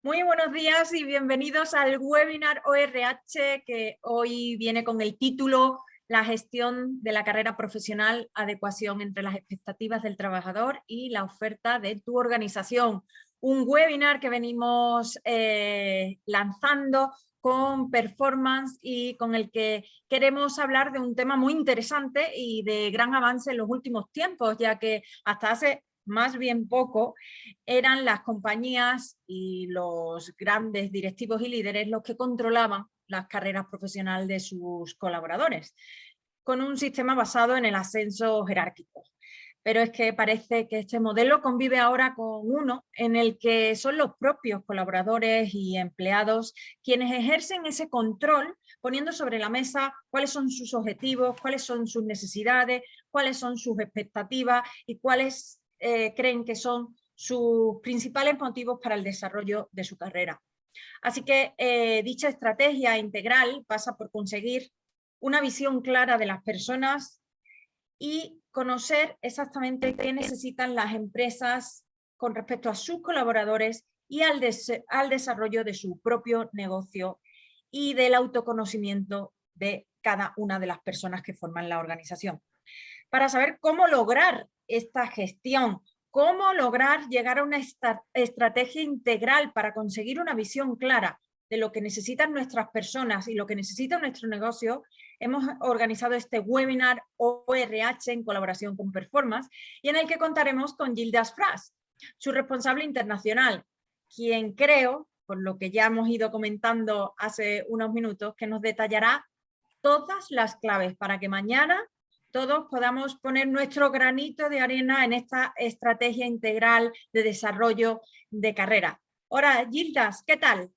Muy buenos días y bienvenidos al webinar ORH que hoy viene con el título La gestión de la carrera profesional, adecuación entre las expectativas del trabajador y la oferta de tu organización. Un webinar que venimos lanzando con Performance y con el que queremos hablar de un tema muy interesante y de gran avance en los últimos tiempos, ya que hasta hace más bien poco, eran las compañías y los grandes directivos y líderes los que controlaban las carreras profesionales de sus colaboradores, con un sistema basado en el ascenso jerárquico. Pero es que parece que este modelo convive ahora con uno en el que son los propios colaboradores y empleados quienes ejercen ese control, poniendo sobre la mesa cuáles son sus objetivos, cuáles son sus necesidades, cuáles son sus expectativas y cuáles creen que son sus principales motivos para el desarrollo de su carrera. Así que dicha estrategia integral pasa por conseguir una visión clara de las personas y conocer exactamente qué necesitan las empresas con respecto a sus colaboradores y al desarrollo de su propio negocio y del autoconocimiento de cada una de las personas que forman la organización. Para saber cómo lograr esta gestión, cómo lograr llegar a una estrategia integral para conseguir una visión clara de lo que necesitan nuestras personas y lo que necesita nuestro negocio, hemos organizado este webinar ORH en colaboración con Performance y en el que contaremos con Gildas Fras, su responsable internacional, quien creo, por lo que ya hemos ido comentando hace unos minutos, que nos detallará todas las claves para que mañana todos podamos poner nuestro granito de arena en esta estrategia integral de desarrollo de carrera. Hola, Gildas, ¿qué tal?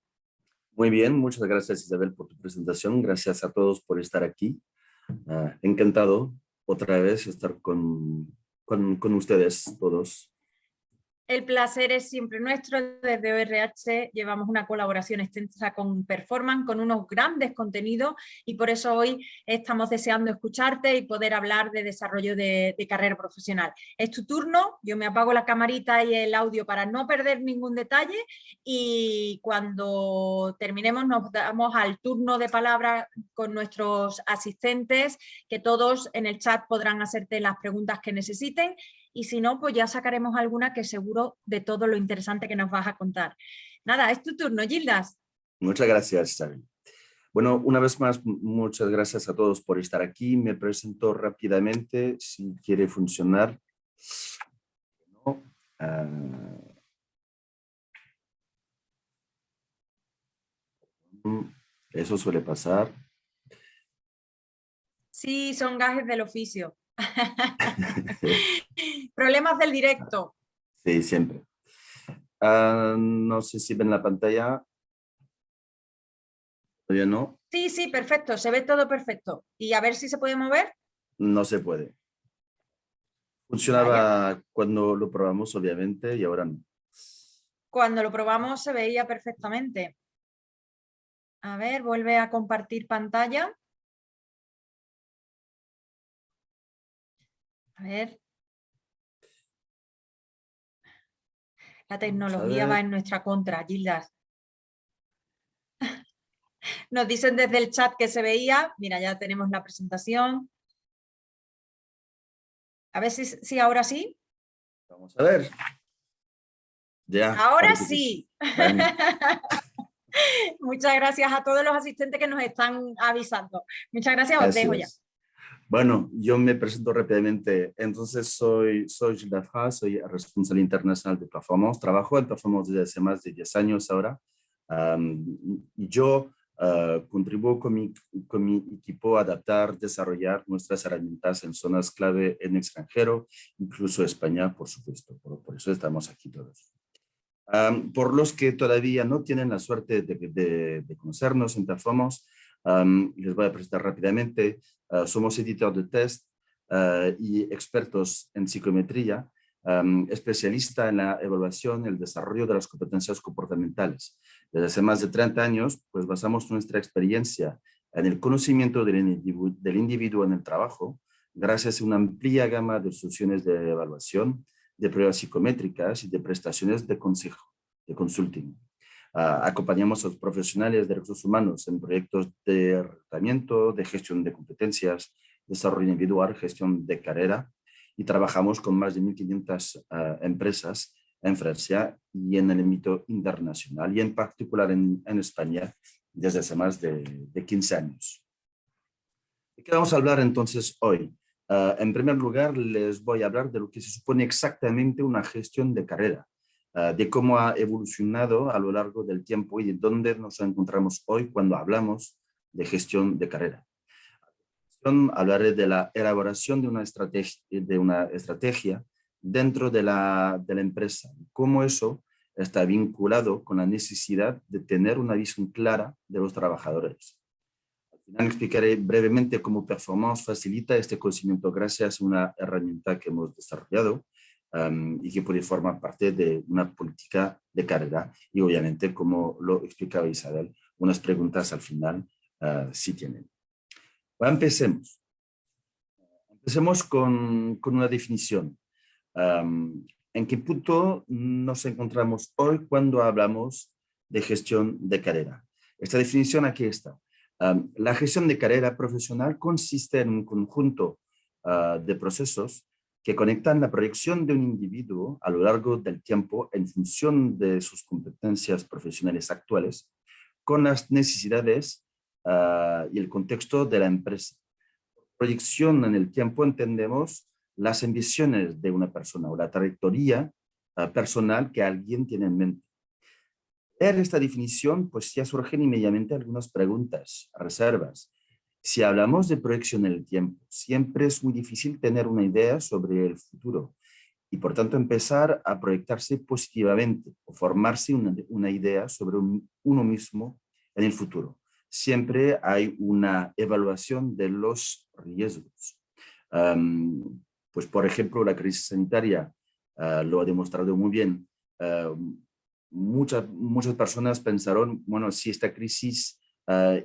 Muy bien, muchas gracias Isabel por tu presentación. Gracias a todos por estar aquí. Encantado otra vez estar con ustedes todos. El placer es siempre nuestro. Desde ORH llevamos una colaboración extensa con Performance, con unos grandes contenidos y por eso hoy estamos deseando escucharte y poder hablar de desarrollo de carrera profesional. Es tu turno, yo me apago la camarita y el audio para no perder ningún detalle y cuando terminemos nos damos al turno de palabra con nuestros asistentes, que todos en el chat podrán hacerte las preguntas que necesiten. Y si no, pues ya sacaremos alguna que seguro de todo lo interesante que nos vas a contar. Nada, es tu turno, Gildas. Muchas gracias, Isabel. Bueno, una vez más, muchas gracias a todos por estar aquí. Me presento rápidamente, si quiere funcionar. ¿No? Eso suele pasar. Sí, son gajes del oficio. Problemas del directo. Sí, siempre. No sé si ven la pantalla. ¿Todavía no? Sí, sí, perfecto, se ve todo perfecto. Y a ver si se puede mover. No se puede. Vaya. Funcionaba cuando lo probamos, obviamente, y ahora no. Cuando lo probamos se veía perfectamente. A ver, vuelve a compartir pantalla. A ver. La tecnología va en nuestra contra, Gildas. Nos dicen desde el chat que se veía. Mira, ya tenemos la presentación. A ver si ahora sí. Vamos a ver. Ya. Ahora Parece que sí. sí. Bueno. Muchas gracias a todos los asistentes que nos están avisando. Muchas gracias, os dejo ya. Gracias. Bueno, yo me presento rápidamente. Entonces, soy Gildas Fras, soy responsable internacional de Performance. Trabajo en Performance desde hace más de 10 años ahora. Y yo contribuyo con mi equipo a adaptar, desarrollar nuestras herramientas en zonas clave en extranjero, incluso España, por supuesto. Por eso estamos aquí todos. Por los que todavía no tienen la suerte de conocernos en Performance, les voy a presentar rápidamente. Somos editor de test y expertos en psicometría, especialista en la evaluación y el desarrollo de las competencias comportamentales. Desde hace más de 30 años, pues basamos nuestra experiencia en el conocimiento del individuo en el trabajo, gracias a una amplia gama de soluciones de evaluación, de pruebas psicométricas y de prestaciones de consejo, de consulting. Acompañamos a los profesionales de recursos humanos en proyectos de reclutamiento, de gestión de competencias, desarrollo individual, gestión de carrera, y trabajamos con más de 1.500 empresas en Francia y en el ámbito internacional, y en particular en España desde hace más de 15 años. ¿De qué vamos a hablar entonces hoy? En primer lugar, les voy a hablar de lo que se supone exactamente una gestión de carrera, de cómo ha evolucionado a lo largo del tiempo y de dónde nos encontramos hoy cuando hablamos de gestión de carrera. Hablaré de la elaboración de una estrategia dentro de la empresa, cómo eso está vinculado con la necesidad de tener una visión clara de los trabajadores. Al final explicaré brevemente cómo Performance facilita este conocimiento gracias a una herramienta que hemos desarrollado y que puede formar parte de una política de carrera, y obviamente, como lo explicaba Isabel, unas preguntas al final si tienen. Bueno, empecemos. Empecemos con una definición. ¿En qué punto nos encontramos hoy cuando hablamos de gestión de carrera? Esta definición aquí está. La gestión de carrera profesional consiste en un conjunto de procesos que conectan la proyección de un individuo a lo largo del tiempo en función de sus competencias profesionales actuales con las necesidades y el contexto de la empresa. Proyección en el tiempo entendemos las ambiciones de una persona o la trayectoria personal que alguien tiene en mente. Leer esta definición, pues ya surgen inmediatamente algunas preguntas, reservas. Si hablamos de proyección en el tiempo, siempre es muy difícil tener una idea sobre el futuro y por tanto empezar a proyectarse positivamente o formarse una idea sobre uno mismo en el futuro. Siempre hay una evaluación de los riesgos. Pues por ejemplo, la crisis sanitaria lo ha demostrado muy bien. Muchas personas pensaron, bueno, si esta crisis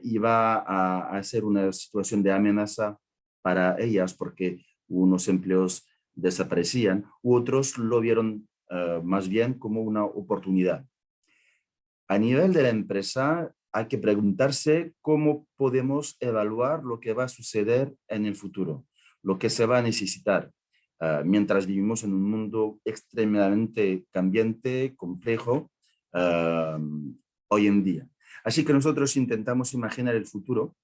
iba a ser una situación de amenaza para ellas porque unos empleos desaparecían, u otros lo vieron más bien como una oportunidad. A nivel de la empresa hay que preguntarse cómo podemos evaluar lo que va a suceder en el futuro, lo que se va a necesitar, mientras vivimos en un mundo extremadamente cambiante, complejo, hoy en día. Así que nosotros intentamos imaginar el futuro,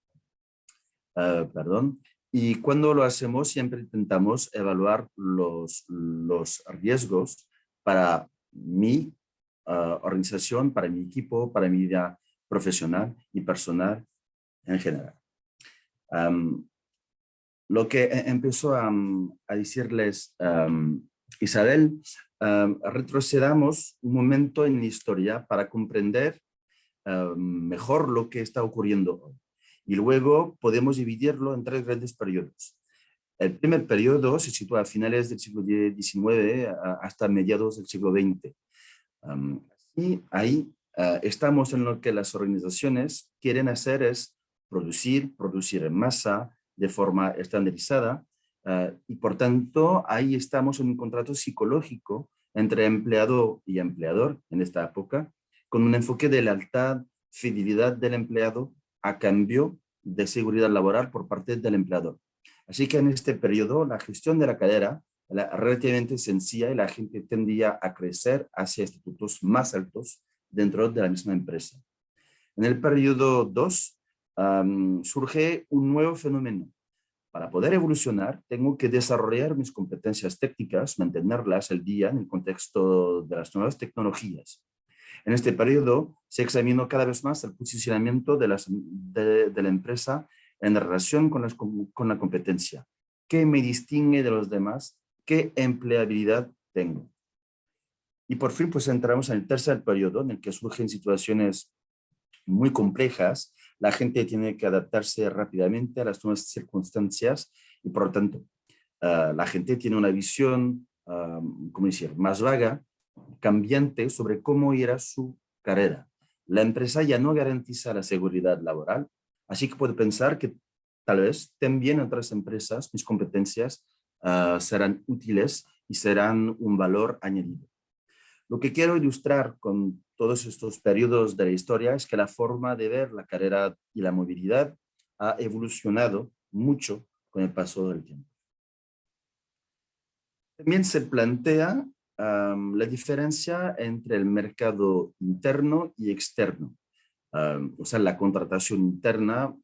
y cuando lo hacemos siempre intentamos evaluar los riesgos para mi organización, para mi equipo, para mi vida profesional y personal en general. Lo que empezó a decirles Isabel, retrocedamos un momento en la historia para comprender mejor lo que está ocurriendo hoy. Y luego podemos dividirlo en 3 grandes periodos. El primer periodo se sitúa a finales del siglo XIX hasta mediados del siglo XX. Y ahí estamos en lo que las organizaciones quieren hacer es producir en masa, de forma estandarizada, y por tanto ahí estamos en un contrato psicológico entre empleado y empleador en esta época, con un enfoque de lealtad, fidelidad del empleado a cambio de seguridad laboral por parte del empleador. Así que en este periodo la gestión de la carrera era relativamente sencilla y la gente tendía a crecer hacia estatutos más altos dentro de la misma empresa. En el periodo 2 surge un nuevo fenómeno. Para poder evolucionar, tengo que desarrollar mis competencias técnicas, mantenerlas al día en el contexto de las nuevas tecnologías. En este periodo se examinó cada vez más el posicionamiento de la empresa en relación con la competencia. ¿Qué me distingue de los demás? ¿Qué empleabilidad tengo? Y por fin pues entramos en el tercer periodo en el que surgen situaciones muy complejas. La gente tiene que adaptarse rápidamente a las nuevas circunstancias y por lo tanto la gente tiene una visión, ¿cómo decir?, más vaga, cambiante sobre cómo irá su carrera. La empresa ya no garantiza la seguridad laboral, así que puedo pensar que tal vez también en otras empresas mis competencias serán útiles y serán un valor añadido. Lo que quiero ilustrar con todos estos periodos de la historia es que la forma de ver la carrera y la movilidad ha evolucionado mucho con el paso del tiempo. También se plantea la diferencia entre el mercado interno y externo, o sea, la contratación interna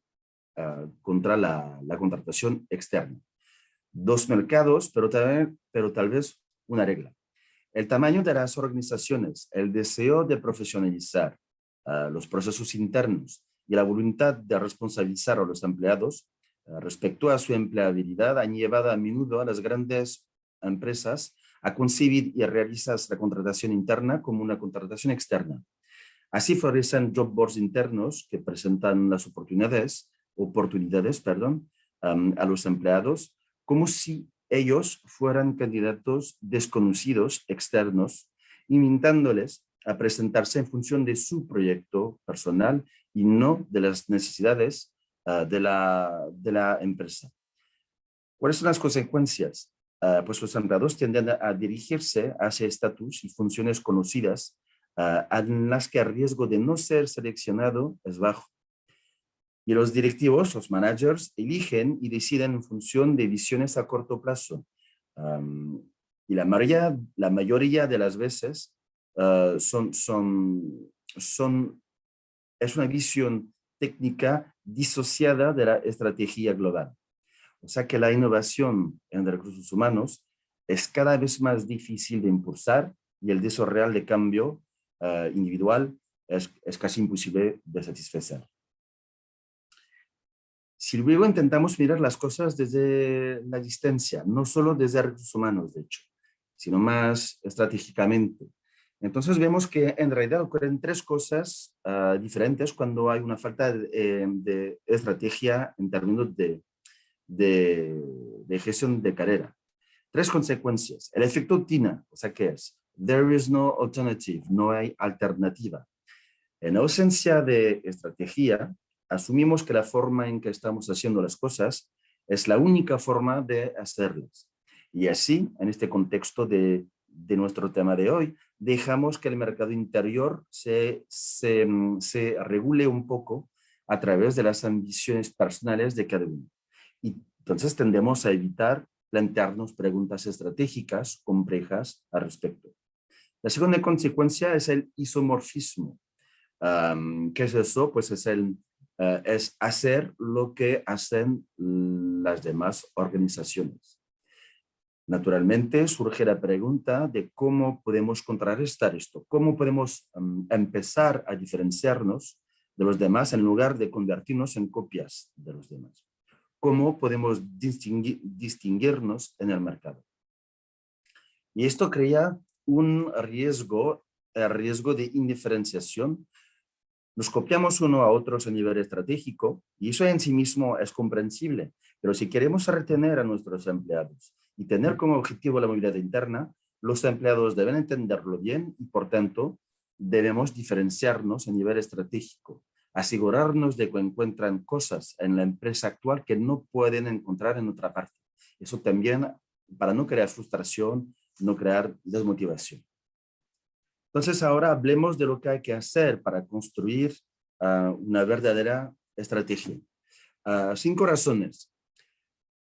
contra la contratación externa. Dos mercados, pero tal vez una regla. El tamaño de las organizaciones, el deseo de profesionalizar los procesos internos y la voluntad de responsabilizar a los empleados respecto a su empleabilidad han llevado a menudo a las grandes empresas a concebir y realizar la contratación interna como una contratación externa. Así florecen job boards internos que presentan las oportunidades, a los empleados como si ellos fueran candidatos desconocidos externos, invitándoles a presentarse en función de su proyecto personal y no de las necesidades de la empresa. ¿Cuáles son las consecuencias? Pues los empleados tienden a dirigirse hacia estatus y funciones conocidas en las que el riesgo de no ser seleccionado es bajo. Y los directivos, los managers, eligen y deciden en función de visiones a corto plazo. Y la mayoría de las veces es una visión técnica disociada de la estrategia global. O sea que la innovación en recursos humanos es cada vez más difícil de impulsar y el deseo real de cambio individual es casi imposible de satisfacer. Si luego intentamos mirar las cosas desde la distancia, no solo desde recursos humanos, de hecho, sino más estratégicamente, entonces vemos que en realidad ocurren tres cosas diferentes cuando hay una falta de estrategia en términos de gestión de carrera. Tres consecuencias. El efecto TINA, o sea, ¿qué es? There is no alternative, no hay alternativa. En ausencia de estrategia, asumimos que la forma en que estamos haciendo las cosas es la única forma de hacerlas. Y así, en este contexto de nuestro tema de hoy, dejamos que el mercado interior se regule un poco a través de las ambiciones personales de cada uno. Y entonces tendemos a evitar plantearnos preguntas estratégicas complejas al respecto. La segunda consecuencia es el isomorfismo. ¿Qué es eso? Pues es hacer lo que hacen las demás organizaciones. Naturalmente surge la pregunta de cómo podemos contrarrestar esto, cómo podemos empezar a diferenciarnos de los demás en lugar de convertirnos en copias de los demás. ¿Cómo podemos distinguirnos en el mercado? Y esto crea un riesgo, el riesgo de indiferenciación. Nos copiamos uno a otros a nivel estratégico y eso en sí mismo es comprensible, pero si queremos retener a nuestros empleados y tener como objetivo la movilidad interna, los empleados deben entenderlo bien y por tanto debemos diferenciarnos a nivel estratégico, asegurarnos de que encuentran cosas en la empresa actual que no pueden encontrar en otra parte. Eso también para no crear frustración, no crear desmotivación. Entonces ahora hablemos de lo que hay que hacer para construir una verdadera estrategia. 5 razones.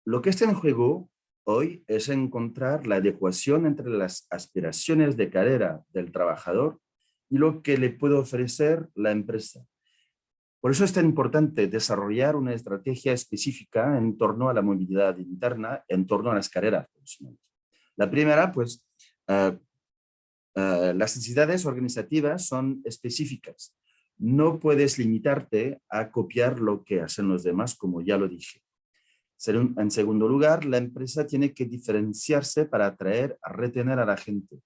Lo que está en juego hoy es encontrar la adecuación entre las aspiraciones de carrera del trabajador y lo que le puede ofrecer la empresa. Por eso es tan importante desarrollar una estrategia específica en torno a la movilidad interna, en torno a las carreras profesionales. La primera, pues, las necesidades organizativas son específicas. No puedes limitarte a copiar lo que hacen los demás, como ya lo dije. En segundo lugar, la empresa tiene que diferenciarse para atraer, a retener a la gente.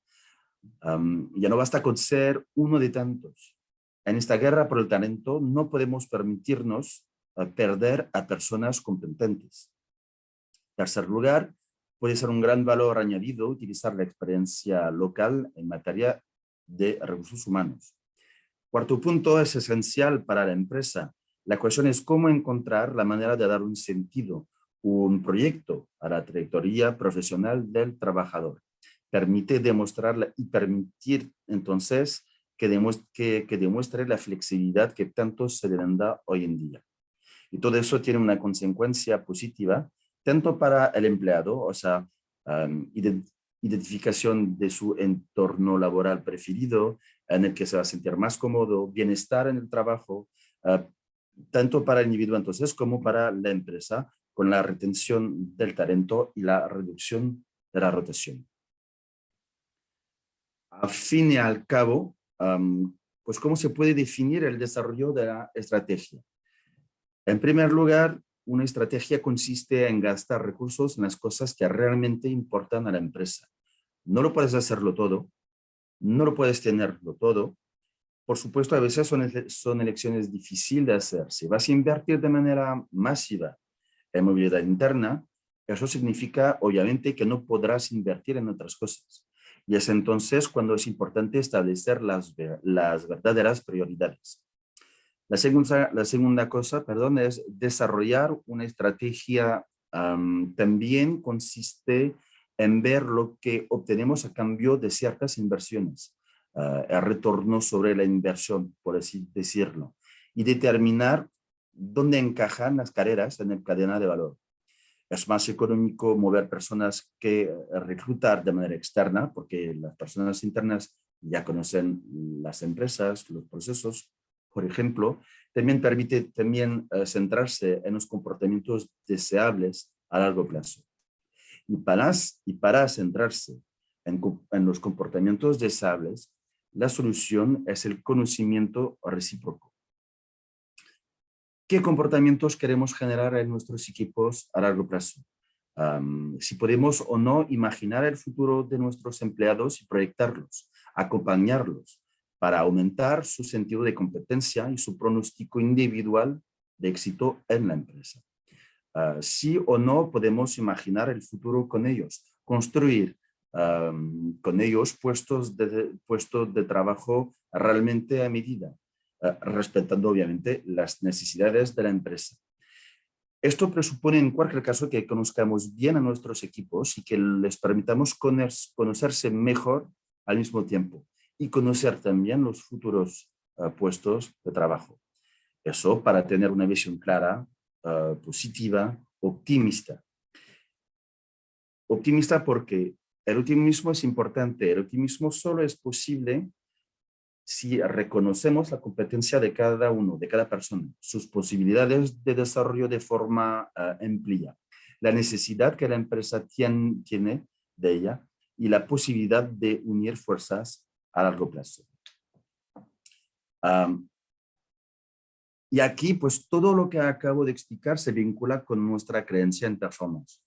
Ya no basta con ser uno de tantos. En esta guerra por el talento no podemos permitirnos perder a personas competentes. En tercer lugar, puede ser un gran valor añadido utilizar la experiencia local en materia de recursos humanos. Cuarto punto, es esencial para la empresa. La cuestión es cómo encontrar la manera de dar un sentido, un proyecto a la trayectoria profesional del trabajador. Permite demostrarla y permitir entonces que demuestre la flexibilidad que tanto se demanda hoy en día. Y todo eso tiene una consecuencia positiva, tanto para el empleado, o sea, identificación de su entorno laboral preferido, en el que se va a sentir más cómodo, bienestar en el trabajo, tanto para el individuo entonces como para la empresa, con la retención del talento y la reducción de la rotación. Al fin y al cabo, pues ¿cómo se puede definir el desarrollo de la estrategia? En primer lugar, una estrategia consiste en gastar recursos en las cosas que realmente importan a la empresa. No lo puedes hacerlo todo, no lo puedes tenerlo todo. Por supuesto, a veces son elecciones difíciles de hacer. Si vas a invertir de manera masiva en movilidad interna, eso significa, obviamente, que no podrás invertir en otras cosas. Y es entonces cuando es importante establecer las verdaderas prioridades. La segunda cosa, perdón, es desarrollar una estrategia. También consiste en ver lo que obtenemos a cambio de ciertas inversiones, el retorno sobre la inversión, por así decirlo, y determinar dónde encajan las carreras en la cadena de valor. Es más económico mover personas que reclutar de manera externa, porque las personas internas ya conocen las empresas, los procesos, por ejemplo. También permite centrarse en los comportamientos deseables a largo plazo. Y para centrarse en los comportamientos deseables, la solución es el conocimiento recíproco. ¿Qué comportamientos queremos generar en nuestros equipos a largo plazo? Si podemos o no imaginar el futuro de nuestros empleados y proyectarlos, acompañarlos para aumentar su sentido de competencia y su pronóstico individual de éxito en la empresa. Sí o no podemos imaginar el futuro con ellos, construir con ellos puestos de trabajo realmente a medida, respetando obviamente las necesidades de la empresa. Esto presupone en cualquier caso que conozcamos bien a nuestros equipos y que les permitamos conocerse mejor al mismo tiempo y conocer también los futuros puestos de trabajo. Eso para tener una visión clara, positiva, optimista. Optimista porque el optimismo es importante. El optimismo solo es posible si reconocemos la competencia de cada uno, de cada persona, sus posibilidades de desarrollo de forma amplia, la necesidad que la empresa tiene de ella y la posibilidad de unir fuerzas a largo plazo. Y aquí, pues todo lo que acabo de explicar se vincula con nuestra creencia en performance.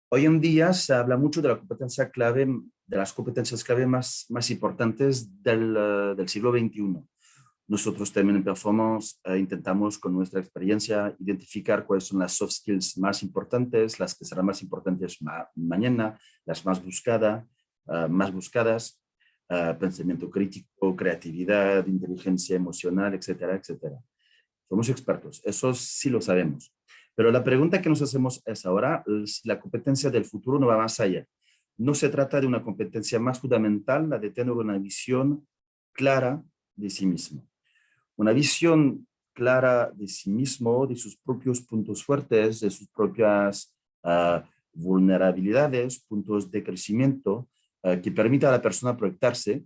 Hoy en día se habla mucho de la competencia clave, de las competencias clave más importantes del siglo XXI. Nosotros también en Performance intentamos con nuestra experiencia identificar cuáles son las soft skills más importantes, las que serán más importantes mañana, las más buscadas, pensamiento crítico, creatividad, inteligencia emocional, etcétera, etcétera. Somos expertos, eso sí lo sabemos. Pero la pregunta que nos hacemos es ahora si la competencia del futuro no va más allá. No se trata de una competencia más fundamental, la de tener una visión clara de sí mismo. Una visión clara de sí mismo, de sus propios puntos fuertes, de sus propias vulnerabilidades, puntos de crecimiento, que permita a la persona proyectarse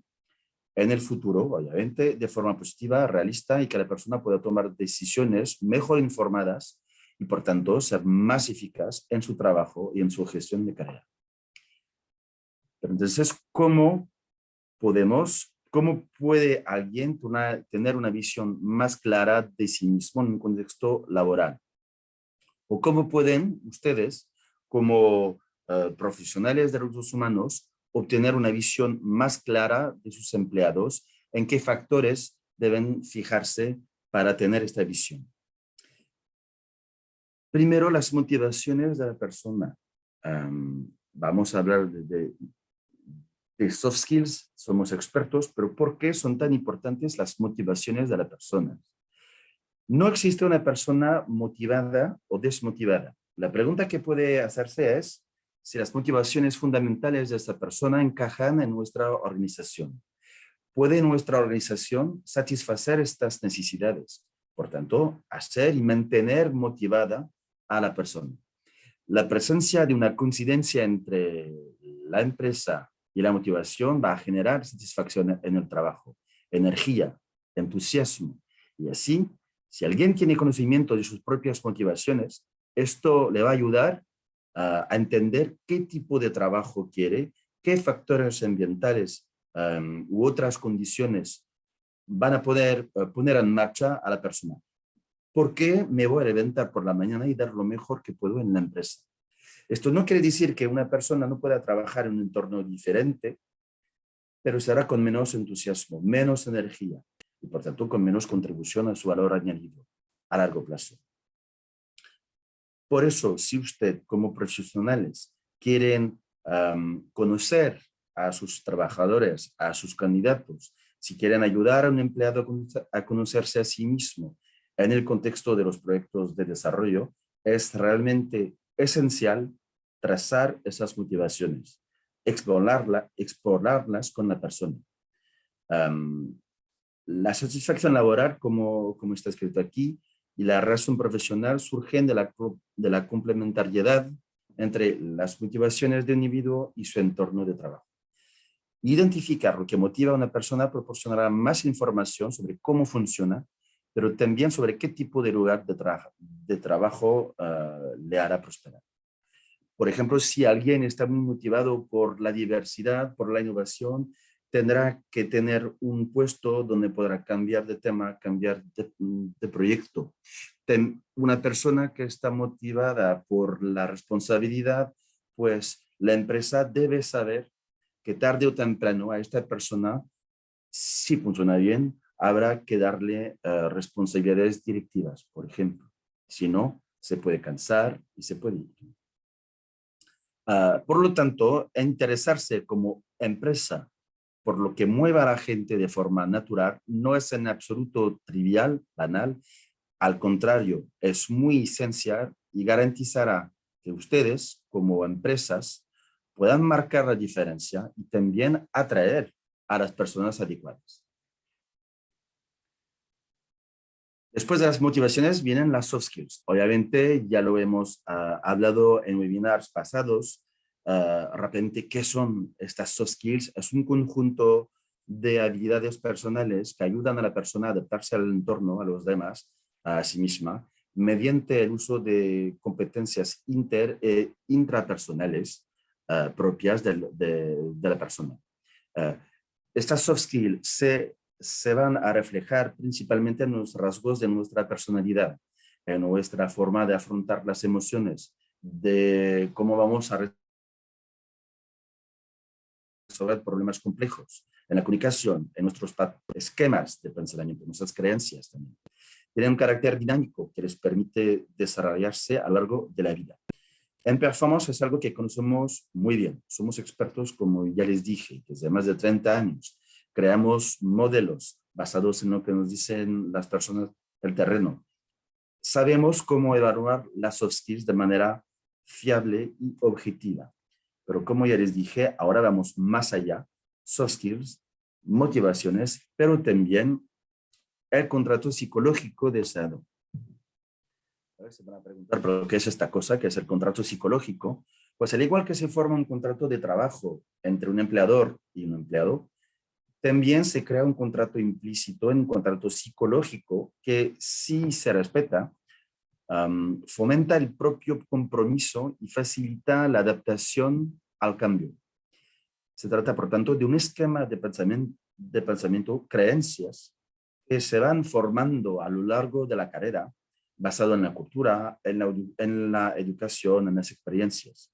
en el futuro, obviamente, de forma positiva, realista y que la persona pueda tomar decisiones mejor informadas y, por tanto, ser más eficaz en su trabajo y en su gestión de carrera. Pero entonces, ¿cómo puede alguien tener una visión más clara de sí mismo en un contexto laboral? ¿O cómo pueden ustedes, como profesionales de recursos humanos, obtener una visión más clara de sus empleados? ¿En qué factores deben fijarse para tener esta visión? Primero, las motivaciones de la persona. Vamos a hablar de soft skills, somos expertos, pero ¿por qué son tan importantes las motivaciones de la persona? No existe una persona motivada o desmotivada. La pregunta que puede hacerse es si las motivaciones fundamentales de esta persona encajan en nuestra organización. ¿puede nuestra organización satisfacer estas necesidades? Por tanto, hacer y mantener motivada a la persona. La presencia de una coincidencia entre la empresa y la motivación va a generar satisfacción en el trabajo, energía, entusiasmo. Y así, si alguien tiene conocimiento de sus propias motivaciones, esto le va a ayudar a entender qué tipo de trabajo quiere, qué factores ambientales u otras condiciones van a poder poner en marcha a la persona. ¿Por qué me voy a levantar por la mañana y dar lo mejor que puedo en la empresa? Esto no quiere decir que una persona no pueda trabajar en un entorno diferente, pero será con menos entusiasmo, menos energía y por tanto con menos contribución a su valor añadido a largo plazo. Por eso, si usted como profesionales quieren conocer a sus trabajadores, a sus candidatos, si quieren ayudar a un empleado a conocerse a sí mismo en el contexto de los proyectos de desarrollo, es realmente esencial trazar esas motivaciones, explorarlas con la persona. La satisfacción laboral, como está escrito aquí, y la razón profesional surgen de la complementariedad entre las motivaciones del individuo y su entorno de trabajo. Identificar lo que motiva a una persona proporcionará más información sobre cómo funciona, pero también sobre qué tipo de lugar de trabajo le hará prosperar. Por ejemplo, si alguien está muy motivado por la diversidad, por la innovación, tendrá que tener un puesto donde podrá cambiar de tema, cambiar de proyecto. Una persona que está motivada por la responsabilidad, pues la empresa debe saber que tarde o temprano a esta persona, si funciona bien, habrá que darle responsabilidades directivas, por ejemplo. Si no, se puede cansar y se puede ir. Por lo tanto, interesarse como empresa por lo que mueva a la gente de forma natural no es en absoluto trivial, banal. Al contrario, es muy esencial y garantizará que ustedes, como empresas, puedan marcar la diferencia y también atraer a las personas adecuadas. Después de las motivaciones vienen las soft skills. Obviamente ya lo hemos hablado en webinars pasados. Rápidamente, ¿qué son estas soft skills? Es un conjunto de habilidades personales que ayudan a la persona a adaptarse al entorno, a los demás, a sí misma, mediante el uso de competencias intrapersonales propias de la persona. Estas soft skills se van a reflejar principalmente en los rasgos de nuestra personalidad, en nuestra forma de afrontar las emociones, de cómo vamos a resolver problemas complejos, en la comunicación, en nuestros esquemas de pensamiento, en nuestras creencias también. Tienen un carácter dinámico que les permite desarrollarse a lo largo de la vida. En performance es algo que conocemos muy bien. Somos expertos, como ya les dije, desde más de 30 años. Creamos modelos basados en lo que nos dicen las personas del terreno. Sabemos cómo evaluar las soft skills de manera fiable y objetiva. Pero como ya les dije, ahora vamos más allá. Soft skills, motivaciones, pero también el contrato psicológico deseado. Se van a preguntar, ¿pero qué es esta cosa? ¿Qué es el contrato psicológico? Pues al igual que se forma un contrato de trabajo entre un empleador y un empleado, también se crea un contrato implícito, un contrato psicológico que, si se respeta, fomenta el propio compromiso y facilita la adaptación al cambio. Se trata, por tanto, de un esquema de pensamiento, creencias que se van formando a lo largo de la carrera, basado en la cultura, en la educación, en las experiencias.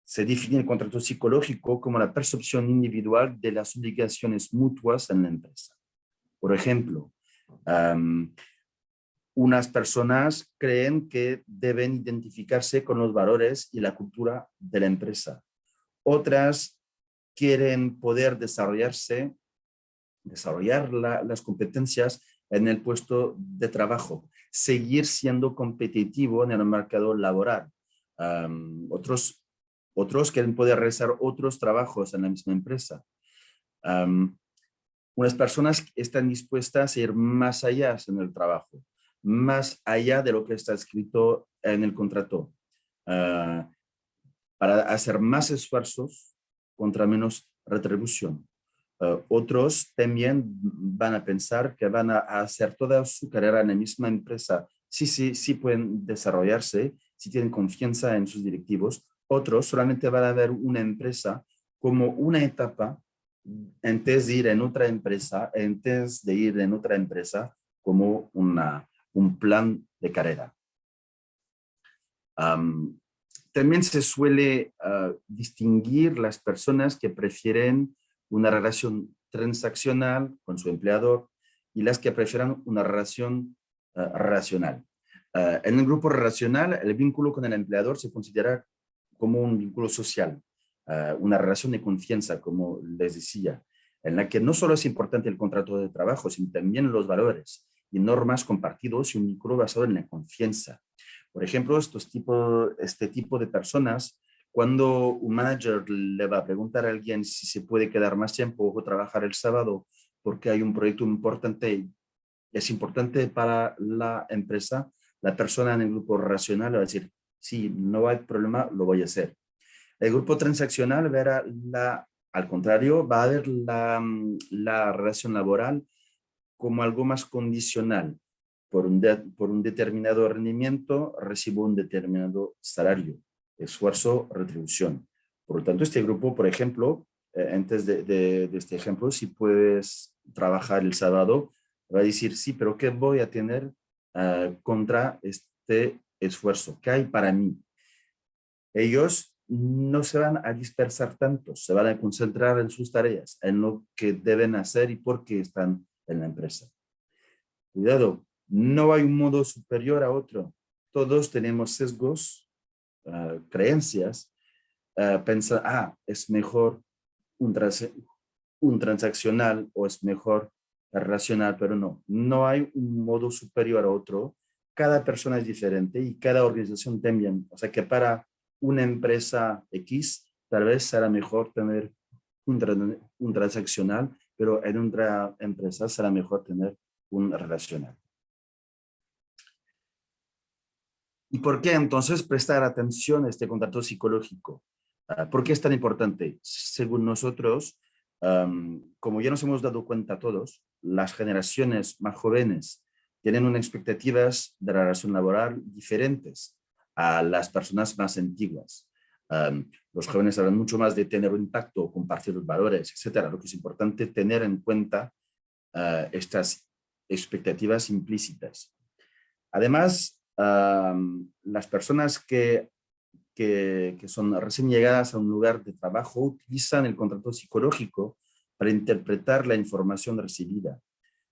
Se define el contrato psicológico como la percepción individual de las obligaciones mutuas en la empresa. Por ejemplo, unas personas creen que deben identificarse con los valores y la cultura de la empresa. Otras quieren poder desarrollar las competencias en el puesto de trabajo, seguir siendo competitivo en el mercado laboral. Otros quieren poder realizar otros trabajos en la misma empresa. Unas personas están dispuestas a ir más allá en el trabajo, más allá de lo que está escrito en el contrato, para hacer más esfuerzos contra menos retribución. Otros también van a pensar que van a hacer toda su carrera en la misma empresa. Sí pueden desarrollarse, si tienen confianza en sus directivos. Otros solamente van a ver una empresa como una etapa antes de ir en otra empresa, como un plan de carrera. También se suele distinguir las personas que prefieren una relación transaccional con su empleador y las que prefieren una relación relacional. En el grupo relacional, el vínculo con el empleador se considera como un vínculo social, una relación de confianza, como les decía, en la que no solo es importante el contrato de trabajo, sino también los valores y normas compartidos y un vínculo basado en la confianza. Por ejemplo, este tipo de personas, cuando un manager le va a preguntar a alguien si se puede quedar más tiempo o trabajar el sábado porque hay un proyecto importante, es importante para la empresa, la persona en el grupo racional va a decir, sí, no hay problema, lo voy a hacer. El grupo transaccional verá al contrario, va a ver la relación laboral como algo más condicional. Por un determinado rendimiento recibo un determinado salario, esfuerzo, retribución. Por lo tanto, este grupo, por ejemplo, antes de este ejemplo, si puedes trabajar el sábado, va a decir, sí, pero ¿qué voy a tener contra este esfuerzo? ¿Qué hay para mí? Ellos no se van a dispersar tanto, se van a concentrar en sus tareas, en lo que deben hacer y por qué están en la empresa. Cuidado, no hay un modo superior a otro. Todos tenemos sesgos, creencias. Pensar, es mejor un transaccional o es mejor racional, pero no hay un modo superior a otro. Cada persona es diferente y cada organización también. O sea que para una empresa X, tal vez será mejor tener un transaccional, pero en otra empresa será mejor tener un relacional. ¿Y por qué entonces prestar atención a este contrato psicológico? ¿Por qué es tan importante? Según nosotros, como ya nos hemos dado cuenta todos, las generaciones más jóvenes tienen unas expectativas de la relación laboral diferentes a las personas más antiguas. Los jóvenes hablan mucho más de tener un impacto, compartir los valores, etcétera. Lo que es importante tener en cuenta estas expectativas implícitas. Además, las personas que son recién llegadas a un lugar de trabajo utilizan el contrato psicológico para interpretar la información recibida.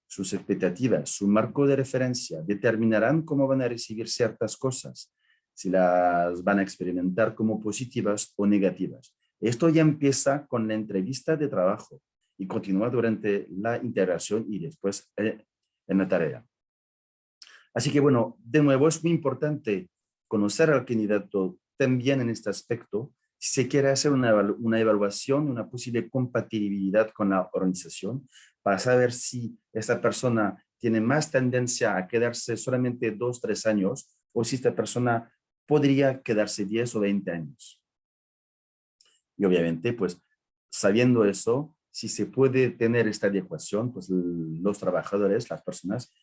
Sus expectativas, su marco de referencia determinarán cómo van a recibir ciertas cosas, si las van a experimentar como positivas o negativas. Esto ya empieza con la entrevista de trabajo y continúa durante la integración y después en la tarea. Así que bueno, de nuevo es muy importante conocer al candidato también en este aspecto, si se quiere hacer una evaluación, una posible compatibilidad con la organización, para saber si esta persona tiene más tendencia a quedarse solamente 2, 3 años, o si esta persona podría quedarse 10 o 20 años. Y obviamente, pues, sabiendo eso, si se puede tener esta adecuación, pues los trabajadores, las personas,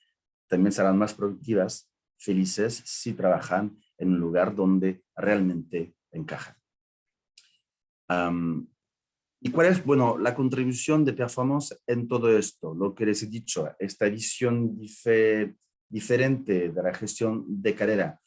también serán más productivas, felices, si trabajan en un lugar donde realmente encajan. ¿Y cuál es, bueno, la contribución de performance en todo esto? Lo que les he dicho, esta visión diferente de la gestión de carrera,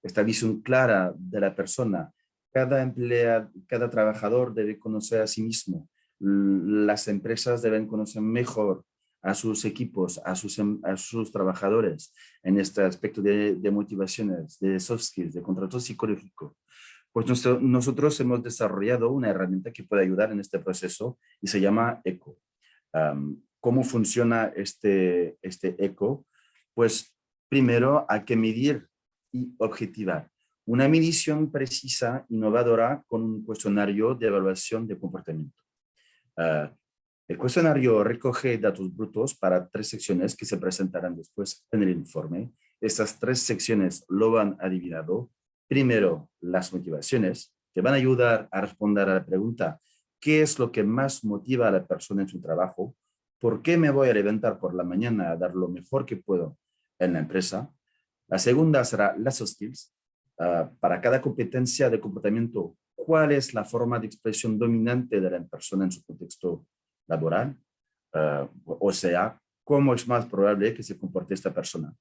esta visión clara de la persona. Cada trabajador debe conocer a sí mismo. Las empresas deben conocer mejor a sus equipos, a sus trabajadores en este aspecto de motivaciones, de soft skills, de contrato psicológico. Pues nosotros hemos desarrollado una herramienta que puede ayudar en este proceso y se llama ECO. ¿Cómo funciona este ECO? Pues primero hay que medir y objetivar. Una medición precisa, innovadora, con un cuestionario de evaluación de comportamiento. El cuestionario recoge datos brutos para 3 secciones que se presentarán después en el informe. Estas 3 secciones lo van adivinado. Primero, las motivaciones, que van a ayudar a responder a la pregunta: ¿qué es lo que más motiva a la persona en su trabajo? ¿Por qué me voy a levantar por la mañana a dar lo mejor que puedo en la empresa? La segunda será las soft skills. Para cada competencia de comportamiento, ¿cuál es la forma de expresión dominante de la persona en su contexto laboral? O sea, ¿cómo es más probable que se comporte esta persona?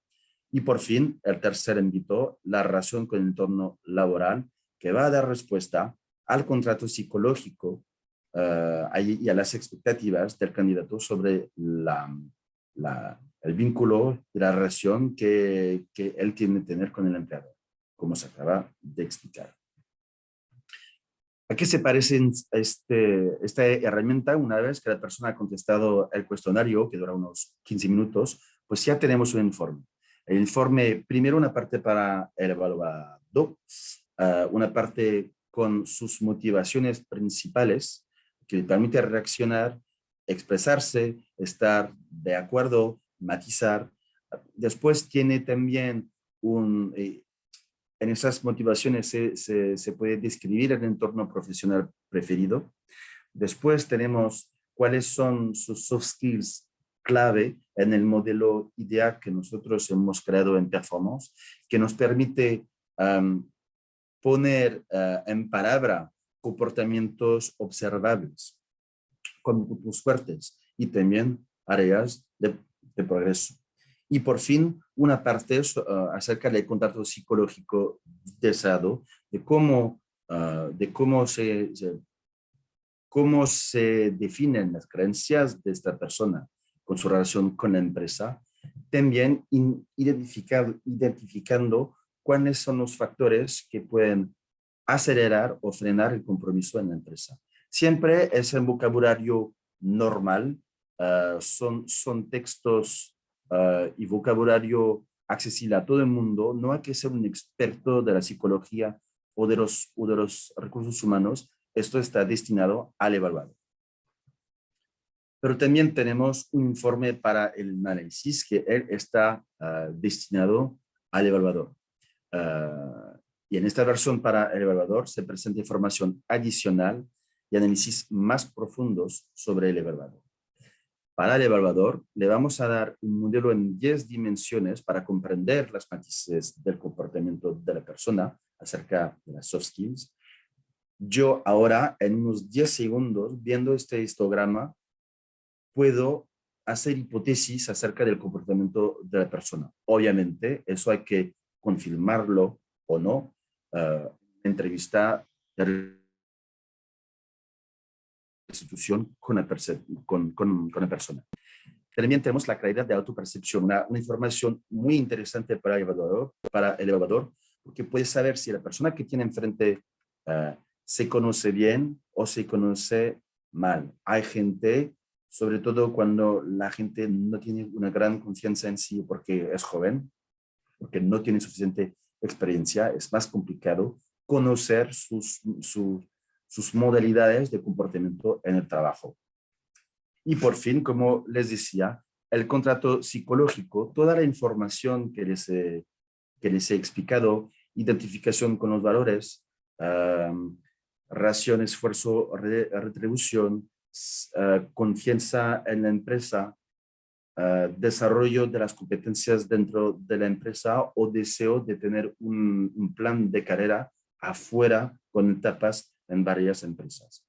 Y por fin, el tercer ámbito, la relación con el entorno laboral, que va a dar respuesta al contrato psicológico y a las expectativas del candidato sobre el vínculo y la relación que él tiene que tener con el empleador, como se acaba de explicar. ¿A qué se parece esta herramienta? Una vez que la persona ha contestado el cuestionario, que dura unos 15 minutos, pues ya tenemos un informe. El informe, primero una parte para el evaluador, una parte con sus motivaciones principales, que le permite reaccionar, expresarse, estar de acuerdo, matizar. Después tiene también en esas motivaciones se puede describir el entorno profesional preferido. Después tenemos cuáles son sus soft skills clave en el modelo ideal que nosotros hemos creado en Performance, que nos permite poner en palabra comportamientos observables con puntos fuertes y también áreas de progreso. Y por fin, una parte acerca del contrato psicológico deseado, de cómo se definen las creencias de esta persona con su relación con la empresa, también identificando cuáles son los factores que pueden acelerar o frenar el compromiso en la empresa. Siempre es el vocabulario normal, son textos y vocabulario accesible a todo el mundo. No hay que ser un experto de la psicología o de los recursos humanos. Esto está destinado al evaluador. Pero también tenemos un informe para el análisis que está destinado al evaluador. Y en esta versión para el evaluador se presenta información adicional y análisis más profundos sobre el evaluador. Para el evaluador le vamos a dar un modelo en 10 dimensiones para comprender las matices del comportamiento de la persona acerca de las soft skills. Yo ahora, en unos 10 segundos, viendo este histograma, puedo hacer hipótesis acerca del comportamiento de la persona. Obviamente, eso hay que confirmarlo o no. Entrevista de institución con la persona. También tenemos la calidad de autopercepción, una información muy interesante para el evaluador, porque puede saber si la persona que tiene enfrente se conoce bien o se conoce mal. Hay gente, sobre todo cuando la gente no tiene una gran confianza en sí porque es joven, porque no tiene suficiente experiencia, es más complicado conocer sus modalidades de comportamiento en el trabajo. Y por fin, como les decía, el contrato psicológico, toda la información que les he explicado, identificación con los valores, relación, esfuerzo, retribución, confianza en la empresa, desarrollo de las competencias dentro de la empresa o deseo de tener un plan de carrera afuera con etapas en varias empresas.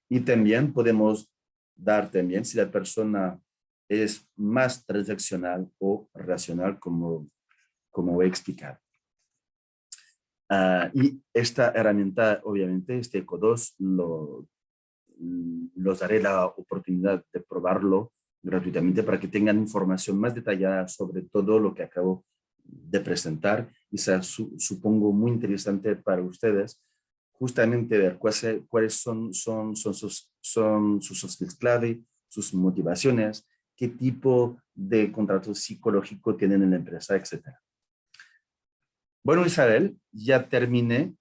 Y también podemos dar también si la persona es más transaccional o racional, como voy a explicar. Y esta herramienta, obviamente, este ECO2, los daré la oportunidad de probarlo gratuitamente para que tengan información más detallada sobre todo lo que acabo de presentar y sea, supongo, muy interesante para ustedes justamente ver cuáles son sus skills clave, sus motivaciones, qué tipo de contrato psicológico tienen en la empresa, etc. Bueno, Isabel, ya terminé.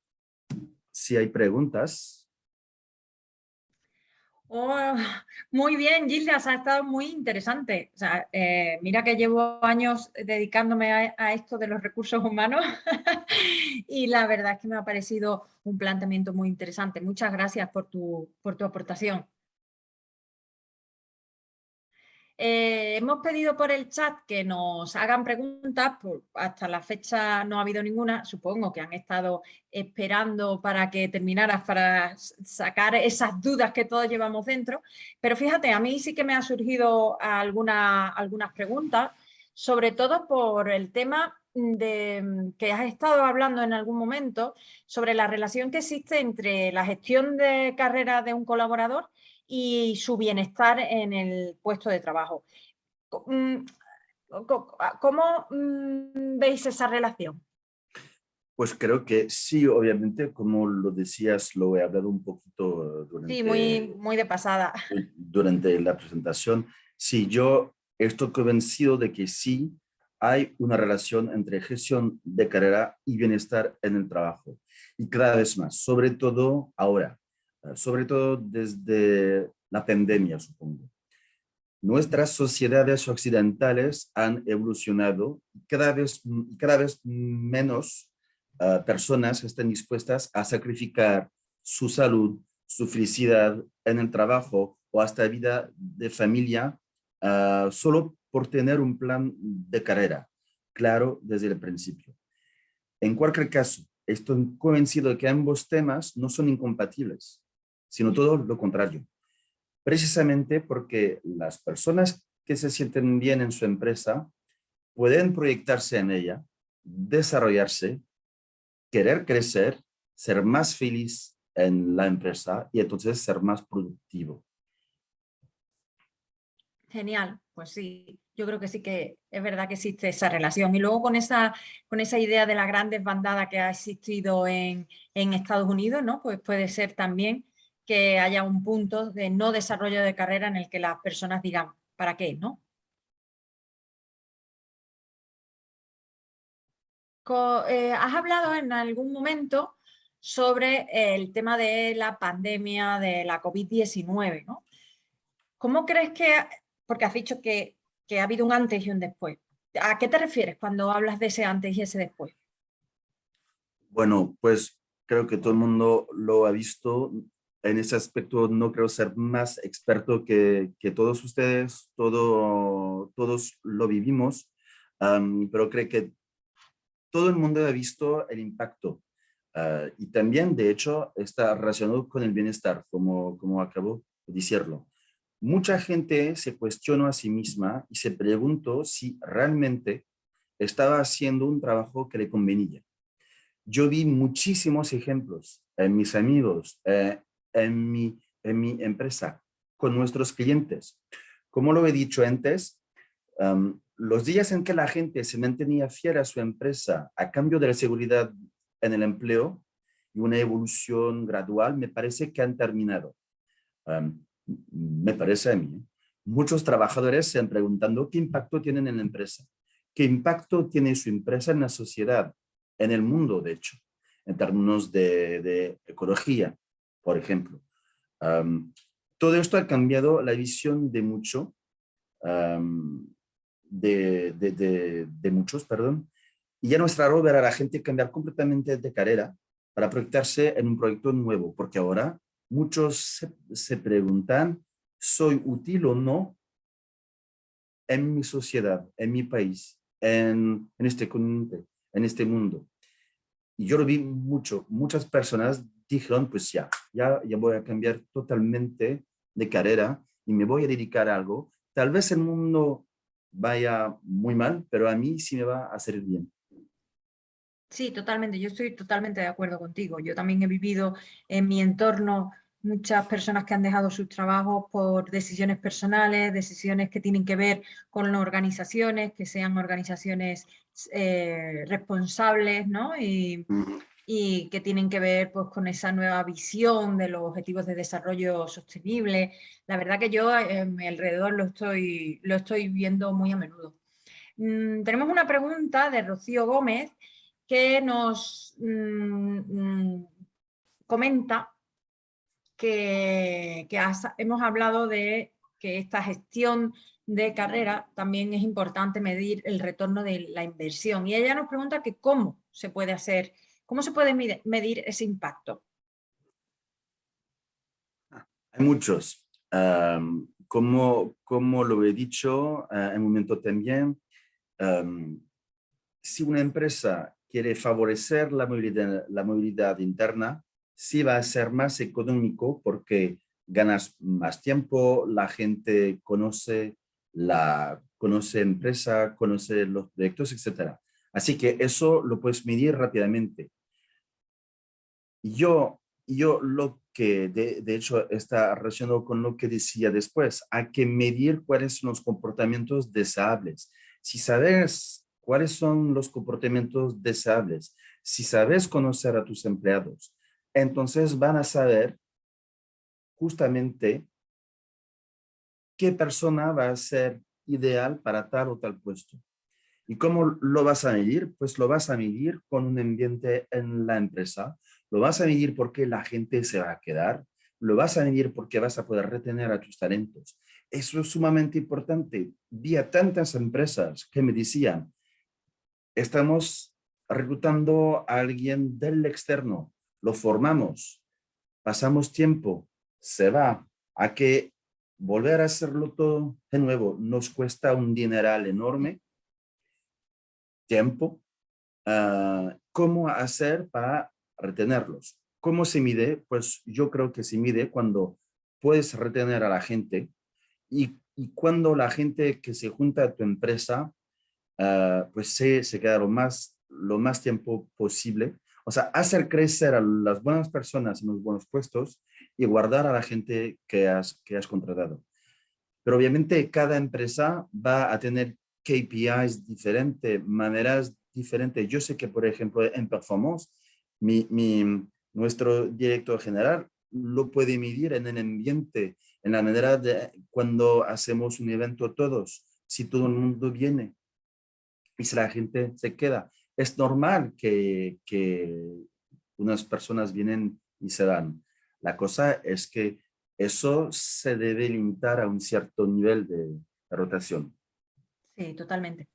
Si hay preguntas. Oh, muy bien, Gildas, ha estado muy interesante. O sea, mira que llevo años dedicándome a esto de los recursos humanos y la verdad es que me ha parecido un planteamiento muy interesante. Muchas gracias por tu aportación. Hemos pedido por el chat que nos hagan preguntas, hasta la fecha no ha habido ninguna, supongo que han estado esperando para que terminaras, para sacar esas dudas que todos llevamos dentro, pero fíjate, a mí sí que me han surgido algunas preguntas, sobre todo por el tema de que has estado hablando en algún momento sobre la relación que existe entre la gestión de carrera de un colaborador y su bienestar en el puesto de trabajo. Mm, ¿Cómo veis esa relación? Pues creo que sí, obviamente, como lo decías, lo he hablado un poquito Sí, muy, muy de pasada. durante la presentación. Sí, yo estoy convencido de que sí hay una relación entre gestión de carrera y bienestar en el trabajo. Y cada vez más, sobre todo ahora, sobre todo desde la pandemia, supongo. Nuestras sociedades occidentales han evolucionado y cada vez menos personas están dispuestas a sacrificar su salud, su felicidad en el trabajo o hasta vida de familia solo por tener un plan de carrera claro desde el principio. En cualquier caso, estoy convencido de que ambos temas no son incompatibles, sino todo lo contrario, precisamente porque las personas que se sienten bien en su empresa pueden proyectarse en ella, desarrollarse, querer crecer, ser más feliz en la empresa y entonces ser más productivo. Genial, pues sí, yo creo que sí que es verdad que existe esa relación. Y luego con esa idea de la gran desbandada que ha existido en Estados Unidos, ¿no? Pues puede ser también que haya un punto de no desarrollo de carrera en el que las personas digan, ¿para qué? ¿No? Has hablado en algún momento sobre el tema de la pandemia de la COVID-19, ¿no? ¿Cómo crees porque has dicho que ha habido un antes y un después? ¿A qué te refieres cuando hablas de ese antes y ese después? Bueno, pues creo que todo el mundo lo ha visto. En ese aspecto no creo ser más experto que todos ustedes, todos lo vivimos, pero creo que todo el mundo ha visto el impacto y también, de hecho, está relacionado con el bienestar, como acabo de decirlo. Mucha gente se cuestionó a sí misma y se preguntó si realmente estaba haciendo un trabajo que le convenía. Yo vi muchísimos ejemplos en mis amigos, en mi empresa, con nuestros clientes. Como lo he dicho antes, los días en que la gente se mantenía fiel a su empresa a cambio de la seguridad en el empleo y una evolución gradual, me parece que han terminado. Um, Me parece a mí. Muchos trabajadores se han preguntando qué impacto tienen en la empresa, qué impacto tiene su empresa en la sociedad, en el mundo, de hecho, en términos de ecología, por ejemplo. Um, Todo esto ha cambiado la visión de um, de muchos, perdón, y ya no es raro ver a la gente cambiar completamente de carrera para proyectarse en un proyecto nuevo, porque ahora muchos se preguntan, ¿soy útil o no en mi sociedad, en mi país, en este continente, en este mundo? Y yo lo vi mucho, muchas personas dijeron, pues ya voy a cambiar totalmente de carrera y me voy a dedicar a algo. Tal vez el mundo vaya muy mal, pero a mí sí me va a hacer bien. Sí, totalmente. Yo estoy totalmente de acuerdo contigo. Yo también he vivido en mi entorno muchas personas que han dejado sus trabajos por decisiones personales, decisiones que tienen que ver con las organizaciones, que sean organizaciones responsables, ¿no? Y que tienen que ver pues, con esa nueva visión de los objetivos de desarrollo sostenible. La verdad que yo en mi alrededor lo estoy viendo muy a menudo. Tenemos una pregunta de Rocío Gómez que nos comenta hemos hablado de que esta gestión de carrera también es importante medir el retorno de la inversión. Y ella nos pregunta que cómo se puede hacer, cómo se puede medir ese impacto. Hay muchos. Como lo he dicho en un momento también, si una empresa quiere favorecer la movilidad interna, sí va a ser más económico porque ganas más tiempo, la gente conoce empresa, conoce los proyectos, etc. Así que eso lo puedes medir rápidamente. Yo lo que de hecho está relacionado con lo que decía después, hay que medir cuáles son los comportamientos deseables. Si sabes cuáles son los comportamientos deseables, si sabes conocer a tus empleados, entonces van a saber justamente qué persona va a ser ideal para tal o tal puesto. ¿Y cómo lo vas a medir? Pues lo vas a medir con un ambiente en la empresa, lo vas a medir porque la gente se va a quedar, lo vas a medir porque vas a poder retener a tus talentos. Eso es sumamente importante. Vi a tantas empresas que me decían, estamos reclutando a alguien del externo, lo formamos, pasamos tiempo, se va, a que volver a hacerlo todo de nuevo nos cuesta un dineral enorme, tiempo. ¿Cómo hacer para retenerlos? ¿Cómo se mide? Pues yo creo que se mide cuando puedes retener a la gente y cuando la gente que se junta a tu empresa, pues se queda lo más tiempo posible. O sea, hacer crecer a las buenas personas en los buenos puestos y guardar a la gente que has contratado. Pero obviamente cada empresa va a tener KPIs diferentes, maneras diferentes. Yo sé que, por ejemplo, en Performance, nuestro director general lo puede medir en el ambiente, en la manera de cuando hacemos un evento todos, si todo el mundo viene y si la gente se queda. Es normal que unas personas vienen y se van. La cosa es que eso se debe limitar a un cierto nivel de rotación. Sí, totalmente.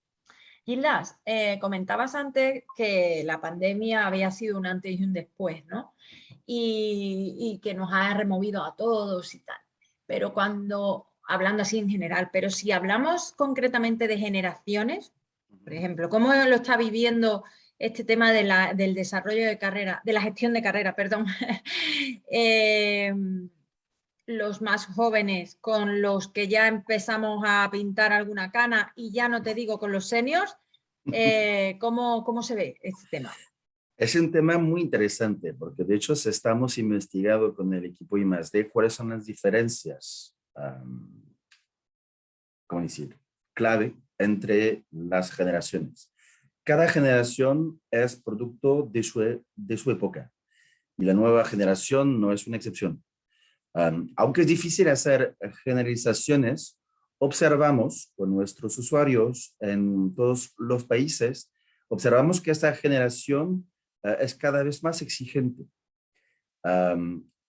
Gildas, comentabas antes que la pandemia había sido un antes y un después, ¿no? Y que nos ha removido a todos y tal. Pero hablando así en general, pero si hablamos concretamente de generaciones, por ejemplo, ¿cómo lo está viviendo este tema del desarrollo de carrera, de la gestión de carrera, perdón? Los más jóvenes con los que ya empezamos a pintar alguna cana y ya no te digo con los seniors, ¿cómo se ve este tema? Es un tema muy interesante porque de hecho estamos investigando con el equipo I+D cuáles son las diferencias, ¿cómo decir?, clave entre las generaciones. Cada generación es producto de su época y la nueva generación no es una excepción. Aunque es difícil hacer generalizaciones, observamos con nuestros usuarios en todos los países, observamos que esta generación es cada vez más exigente,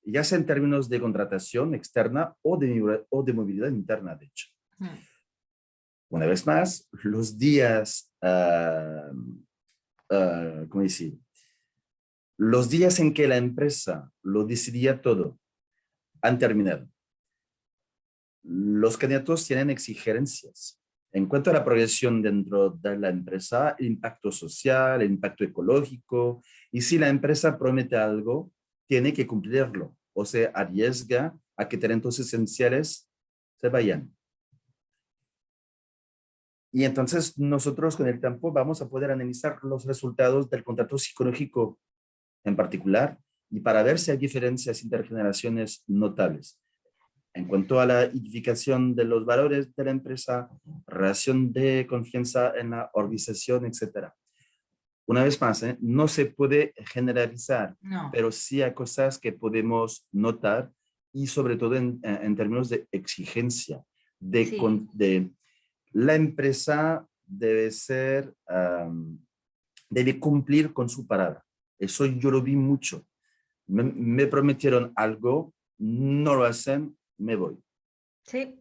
ya sea en términos de contratación externa o de movilidad interna, de hecho. Una vez más, los días, ¿cómo decir? Los días en que la empresa lo decidía todo han terminado. Los candidatos tienen exigencias en cuanto a la progresión dentro de la empresa, el impacto social, el impacto ecológico, y si la empresa promete algo, tiene que cumplirlo o se arriesga a que talentos esenciales se vayan. Y entonces nosotros con el tiempo vamos a poder analizar los resultados del contrato psicológico en particular y para ver si hay diferencias intergeneraciones notables. En cuanto a la identificación de los valores de la empresa, relación de confianza en la organización, etc. Una vez más, no se puede generalizar, No. pero sí hay cosas que podemos notar y sobre todo en términos de exigencia, de la empresa debe cumplir con su palabra. Eso yo lo vi mucho. Me prometieron algo, no lo hacen, me voy. Sí.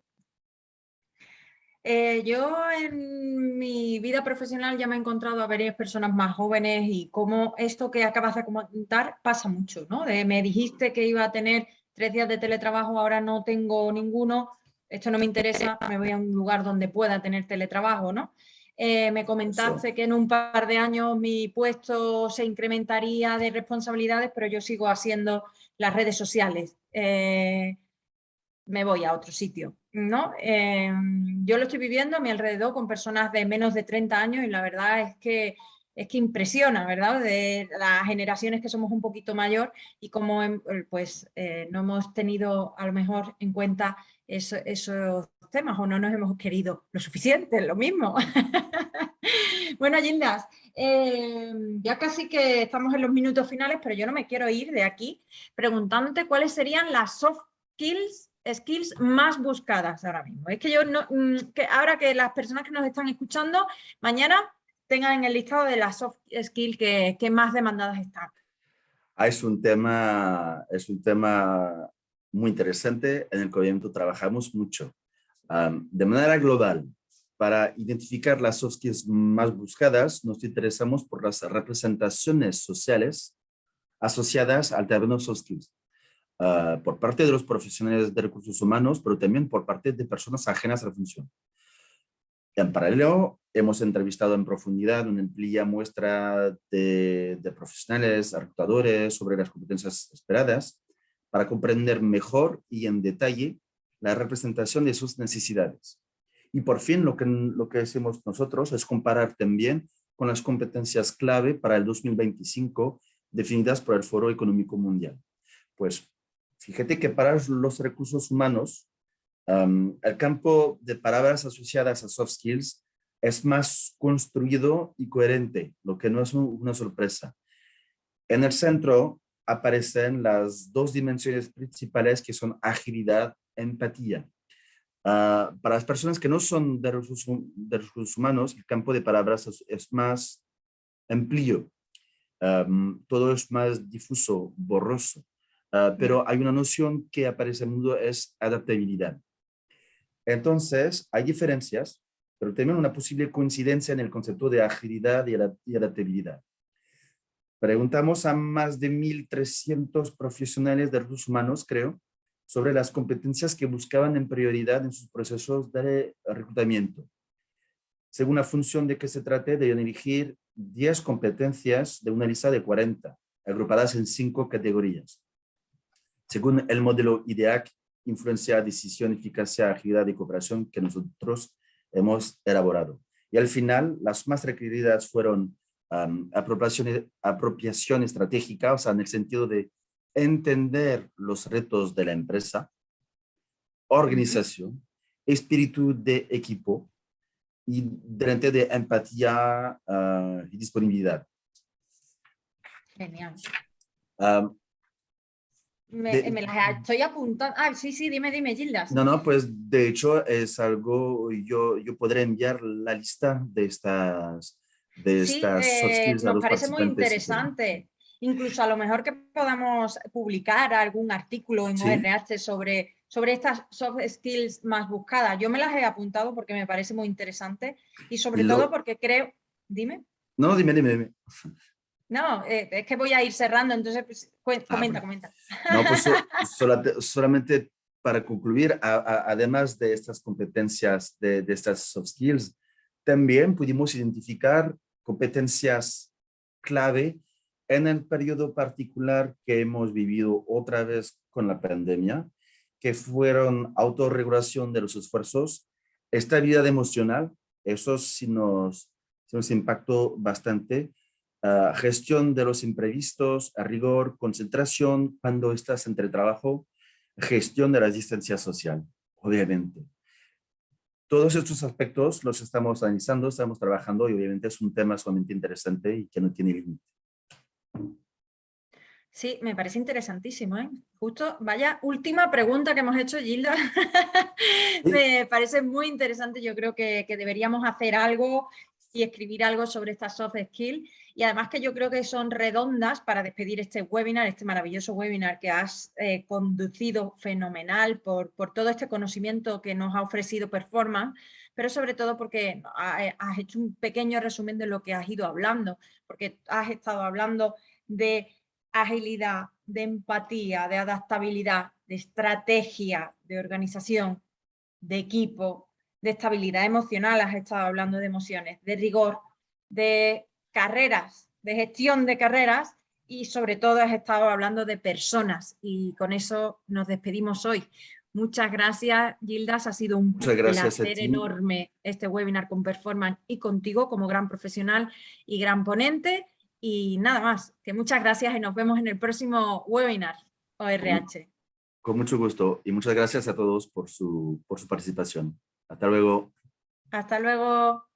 Yo en mi vida profesional ya me he encontrado a varias personas más jóvenes y como esto que acabas de comentar pasa mucho, ¿no? Me dijiste que iba a tener 3 días de teletrabajo, ahora no tengo ninguno, esto no me interesa, me voy a un lugar donde pueda tener teletrabajo, ¿no? Me comentaste Eso. que en un par de años mi puesto se incrementaría de responsabilidades, pero yo sigo haciendo las redes sociales. Me voy a otro sitio, ¿no? Yo lo estoy viviendo a mi alrededor con personas de menos de 30 años y la verdad es que impresiona, ¿verdad? De las generaciones que somos un poquito mayor y como pues no hemos tenido a lo mejor en cuenta esos temas o no nos hemos querido lo suficiente, lo mismo. Bueno, Gildas, ya casi que estamos en los minutos finales, pero yo no me quiero ir de aquí preguntándote cuáles serían las soft skills más buscadas ahora mismo. Es que yo no, que ahora que las personas que nos están escuchando mañana tengan en el listado de las soft skills que más demandadas están. Es un tema muy interesante en el que obviamente trabajamos mucho. De manera global, para identificar las soft skills más buscadas, nos interesamos por las representaciones sociales asociadas al término soft skills. Por parte de los profesionales de recursos humanos, pero también por parte de personas ajenas a la función. En paralelo, hemos entrevistado en profundidad una amplia muestra de profesionales, reclutadores sobre las competencias esperadas para comprender mejor y en detalle la representación de sus necesidades. Y por fin lo que hacemos nosotros es comparar también con las competencias clave para el 2025 definidas por el Foro Económico Mundial. Pues fíjate que para los recursos humanos, el campo de palabras asociadas a soft skills es más construido y coherente, lo que no es una sorpresa. En el centro aparecen las 2 dimensiones principales que son agilidad e empatía. Para las personas que no son de recursos humanos, el campo de palabras es más amplio, todo es más difuso, borroso, pero hay una noción que aparece a menudo, es adaptabilidad. Entonces, hay diferencias, pero también una posible coincidencia en el concepto de agilidad y adaptabilidad. Preguntamos a más de 1.300 profesionales de recursos humanos, creo, sobre las competencias que buscaban en prioridad en sus procesos de reclutamiento. Según la función de que se trate, deben elegir 10 competencias de una lista de 40, agrupadas en 5 categorías. Según el modelo IDEAC, influencia, decisión, eficacia, agilidad y cooperación que nosotros hemos elaborado. Y al final, las más requeridas fueron apropiación estratégica, o sea, en el sentido de entender los retos de la empresa, organización, espíritu de equipo y delante de empatía y disponibilidad. Genial. Um, me las estoy apuntando. Ah, sí, dime, Gildas. No, pues de hecho es algo, yo podré enviar la lista de estas soft skills a nos los parece muy participantes. interesante. Incluso a lo mejor que podamos publicar algún artículo en ORH sobre estas soft skills más buscadas. Yo me las he apuntado porque me parece muy interesante y sobre todo porque creo... Dime. No, dime. No, es que voy a ir cerrando, entonces pues, comenta. No, pues solamente para concluir, además de estas competencias, de estas soft skills, también pudimos identificar competencias clave en el periodo particular que hemos vivido otra vez con la pandemia, que fueron autorregulación de los esfuerzos, estabilidad emocional, eso sí nos impactó bastante, gestión de los imprevistos, a rigor, concentración cuando estás entre trabajo, gestión de la distancia social, obviamente. Todos estos aspectos los estamos analizando, estamos trabajando y obviamente es un tema sumamente interesante y que no tiene límite. Sí, me parece interesantísimo, ¿eh? Justo, vaya última pregunta que hemos hecho, Gilda. Me parece muy interesante, yo creo que deberíamos hacer algo y escribir algo sobre estas soft skills. Y además que yo creo que son redondas para despedir este webinar, este maravilloso webinar que has conducido fenomenal por todo este conocimiento que nos ha ofrecido Performance, pero sobre todo porque has hecho un pequeño resumen de lo que has ido hablando, porque has estado hablando de agilidad, de empatía, de adaptabilidad, de estrategia, de organización, de equipo, de estabilidad emocional, has estado hablando de emociones, de rigor, de carreras, de gestión de carreras y sobre todo has estado hablando de personas y con eso nos despedimos hoy. Muchas gracias, Gildas, ha sido un placer enorme este webinar con Performance y contigo como gran profesional y gran ponente. Y nada más, que muchas gracias y nos vemos en el próximo webinar ORH. Con mucho gusto y muchas gracias a todos por su participación. Hasta luego. Hasta luego.